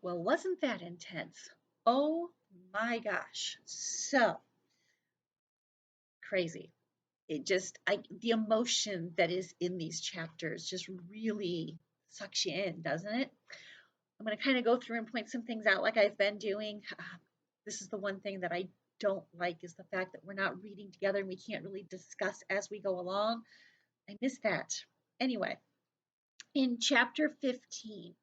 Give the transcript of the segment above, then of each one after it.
Well, wasn't that intense? Oh my gosh. So crazy. It just, the emotion that is in these chapters just really sucks you in, doesn't it? I'm going to kind of go through and point some things out like I've been doing. This is the one thing that I don't like is the fact that we're not reading together and we can't really discuss as we go along. I miss that. Anyway, in chapter 15,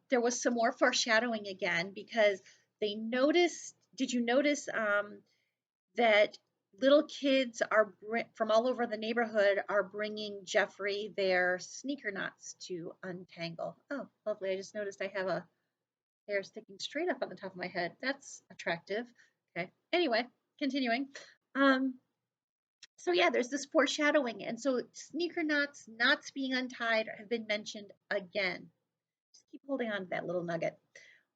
there was some more foreshadowing again because they noticed. Did you notice that little kids are from all over the neighborhood are bringing Jeffrey their sneaker knots to untangle? Oh, lovely. I just noticed I have a hair sticking straight up on the top of my head. That's attractive. Okay. Anyway, continuing. Um, so yeah, there's this foreshadowing, and so sneaker knots, knots being untied have been mentioned again. Just keep holding on to that little nugget.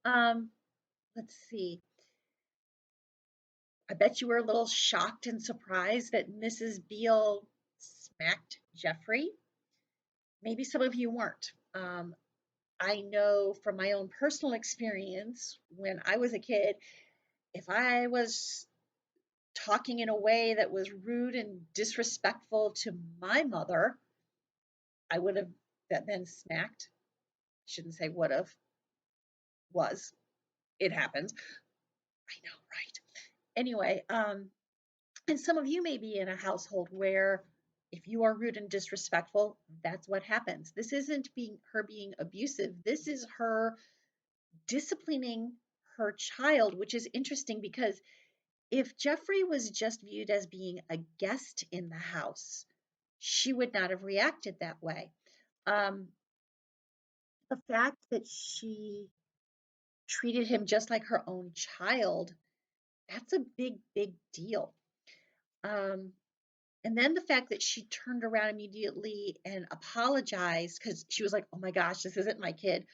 Um, let's see. I bet you were a little shocked and surprised that Mrs. Beale smacked Jeffrey. Maybe some of you weren't. I know from my own personal experience when I was a kid, if I was talking in a way that was rude and disrespectful to my mother, I would have been smacked. Shouldn't say would have, was. It happens. I know, right? Anyway, and some of you may be in a household where if you are rude and disrespectful, that's what happens. This isn't being abusive. This is her disciplining her child, which is interesting because if Jeffrey was just viewed as being a guest in the house, she would not have reacted that way. Um, the fact that she treated him just like her own child, that's a big, big deal. Um, and then the fact that she turned around immediately and apologized because she was like, oh my gosh, this isn't my kid.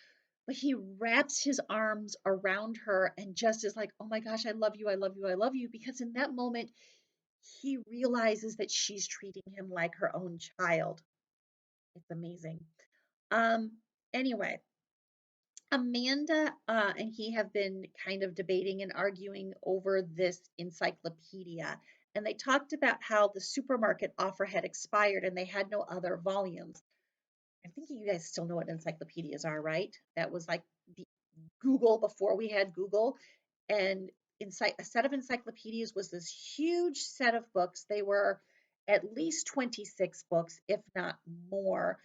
But he wraps his arms around her and just is like, oh my gosh, I love you, I love you, I love you. Because in that moment, he realizes that she's treating him like her own child. It's amazing. Um, anyway, Amanda and he have been kind of debating and arguing over this encyclopedia. And they talked about how the supermarket offer had expired and they had no other volumes. I'm thinking you guys still know what encyclopedias are, right? That was like the Google before we had Google. And a set of encyclopedias was this huge set of books. They were at least 26 books, if not more,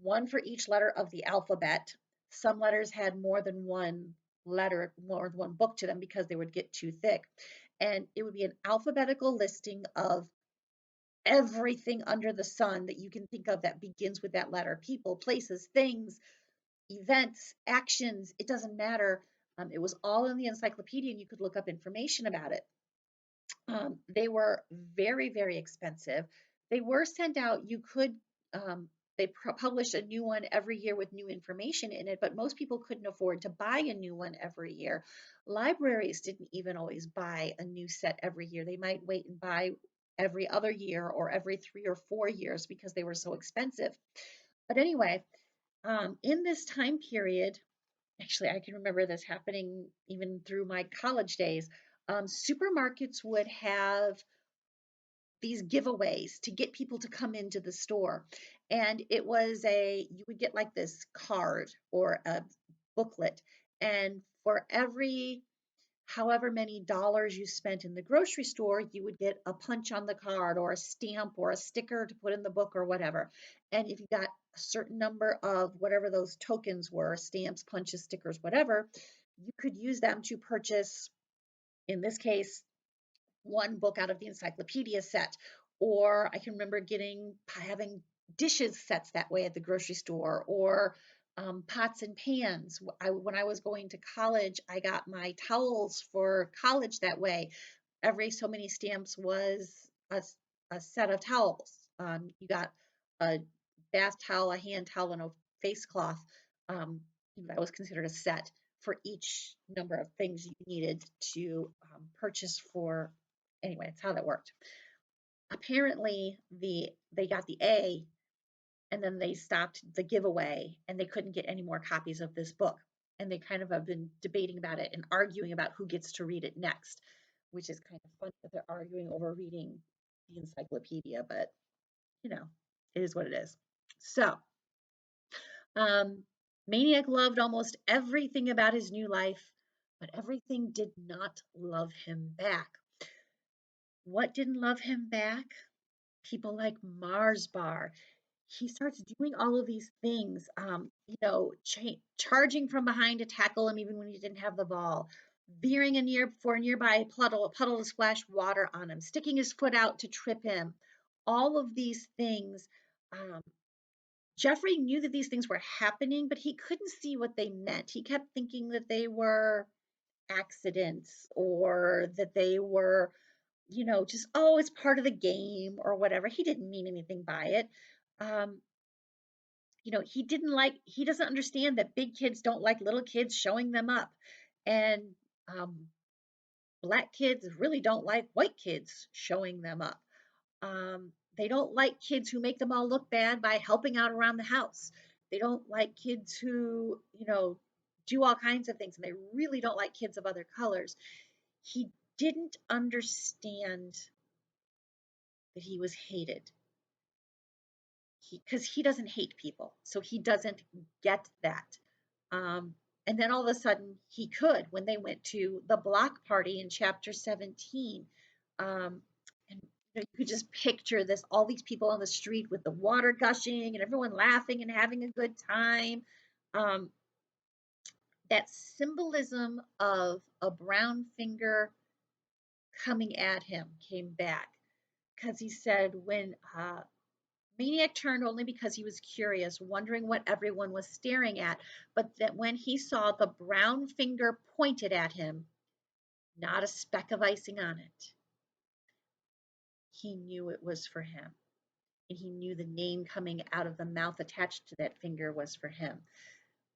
one for each letter of the alphabet. Some letters had more than one letter, more than one book to them because they would get too thick. And it would be an alphabetical listing of everything under the sun that you can think of that begins with that letter: people, places, things, events, actions. It doesn't matter. It was all in the encyclopedia and you could look up information about it. They were very, very expensive. They were sent out. They published a new one every year with new information in it, but most people couldn't afford to buy a new one every year. Libraries didn't even always buy a new set every year. They might wait and buy every other year or every 3 or 4 years because they were so expensive. But anyway, in this time period, actually, I can remember this happening even through my college days. Supermarkets would have these giveaways to get people to come into the store. And you would get like this card or a booklet. And for every however many dollars you spent in the grocery store, you would get a punch on the card or a stamp or a sticker to put in the book or whatever. And if you got a certain number of whatever those tokens were, stamps, punches, stickers, whatever, you could use them to purchase, in this case, one book out of the encyclopedia set. Or I can remember having dishes sets that way at the grocery store, or pots and pans. When I was going to college, I got my towels for college that way. Every so many stamps was a, a set of towels. You got a bath towel, a hand towel, and a face cloth. Um, that was considered a set for each number of things you needed to purchase for. Anyway, that's how that worked. Apparently, they got the A, and then they stopped the giveaway, and they couldn't get any more copies of this book. And they kind of have been debating about it and arguing about who gets to read it next, which is kind of funny that they're arguing over reading the encyclopedia, but you know, it is what it is. So, um, Maniac loved almost everything about his new life, but everything did not love him back. What didn't love him back? People like Mars Bar. He starts doing all of these things, charging from behind to tackle him even when he didn't have the ball, veering for a nearby puddle to splash water on him, sticking his foot out to trip him. All of these things. Um, Jeffrey knew that these things were happening, but he couldn't see what they meant. He kept thinking that they were accidents or that they were, just, oh, it's part of the game or whatever. He didn't mean anything by it. Um, he doesn't understand that big kids don't like little kids showing them up. And um, black kids really don't like white kids showing them up. They don't like kids who make them all look bad by helping out around the house. They don't like kids who, do all kinds of things. And they really don't like kids of other colors. He didn't understand that he was hated because he doesn't hate people. So he doesn't get that. Um, and then all of a sudden he could when they went to the block party in chapter 17. And you could just picture this all these people on the street with the water gushing and everyone laughing and having a good time. Um, that symbolism of a brown finger coming at him came back because he said when Maniac turned only because he was curious, wondering what everyone was staring at, but that when he saw the brown finger pointed at him, not a speck of icing on it, he knew it was for him. And he knew the name coming out of the mouth attached to that finger was for him.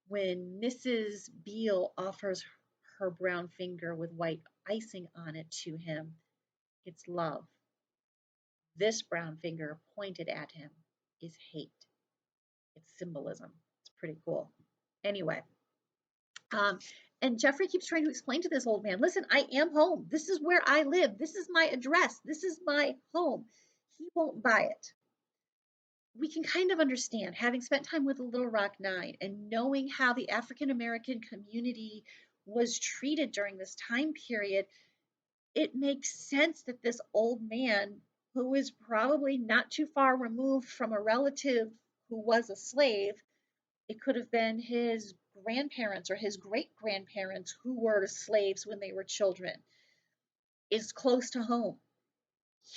When Mrs. Beale offers her brown finger with white icing on it to him, it's love. This brown finger pointed at him is hate. It's symbolism. It's pretty cool. Anyway, um, and Jeffrey keeps trying to explain to this old man, listen, I am home. This is where I live. This is my address. This is my home. He won't buy it. We can kind of understand, having spent time with the Little Rock Nine and knowing how the African American community was treated during this time period, it makes sense that this old man, who is probably not too far removed from a relative who was a slave, it could have been his grandparents or his great grandparents who were slaves when they were children, is close to home.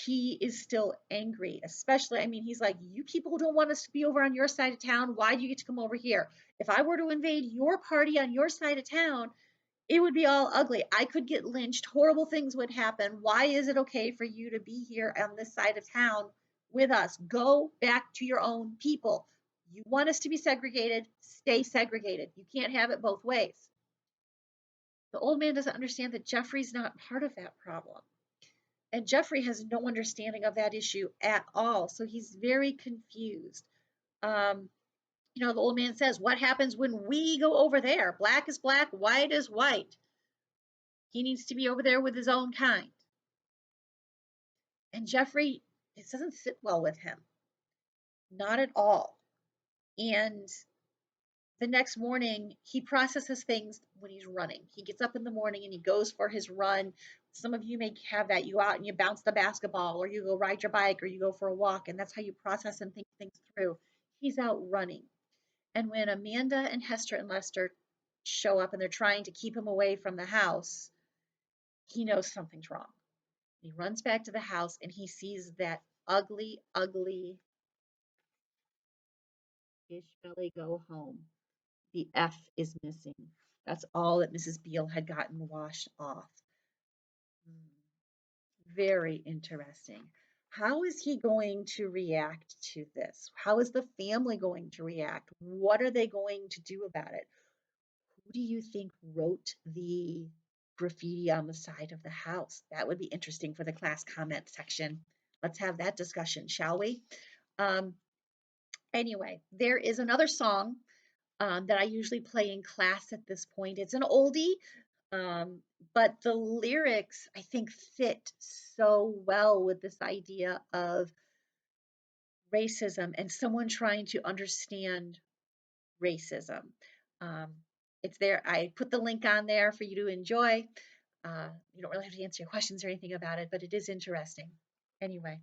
He is still angry, especially, I mean, he's like, you people don't want us to be over on your side of town. Why do you get to come over here? If I were to invade your party on your side of town, it would be all ugly. I could get lynched. Horrible things would happen. Why is it okay for you to be here on this side of town with us? Go back to your own people. You want us to be segregated, stay segregated. You can't have it both ways. The old man doesn't understand that Jeffrey's not part of that problem. And Jeffrey has no understanding of that issue at all. So he's very confused. Um, the old man says, what happens when we go over there? Black is black, white is white. He needs to be over there with his own kind. And Jeffrey, it doesn't sit well with him. Not at all. And the next morning, he processes things when he's running. He gets up in the morning and he goes for his run. Some of you may have that. You go out and you bounce the basketball, or you go ride your bike, or you go for a walk, and that's how you process and think things through. He's out running. And when Amanda and Hester and Lester show up and they're trying to keep him away from the house, he knows something's wrong. He runs back to the house and he sees that ugly, ugly fish belly go home. The F is missing. That's all that Mrs. Beale had gotten washed off. Very interesting. How is he going to react to this? How is the family going to react? What are they going to do about it? Who do you think wrote the graffiti on the side of the house? That would be interesting for the class comment section. Let's have that discussion, shall we? Um, anyway, there is another song that I usually play in class at this point. It's an oldie, um, but the lyrics I think fit so well with this idea of racism and someone trying to understand racism. Um, it's there. I put the link on there for you to enjoy. You don't really have to answer questions or anything about it, but it is interesting. Anyway,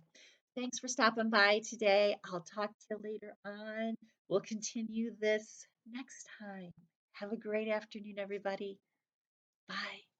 thanks for stopping by today. I'll talk to you later on. We'll continue this next time. Have a great afternoon, everybody. Bye.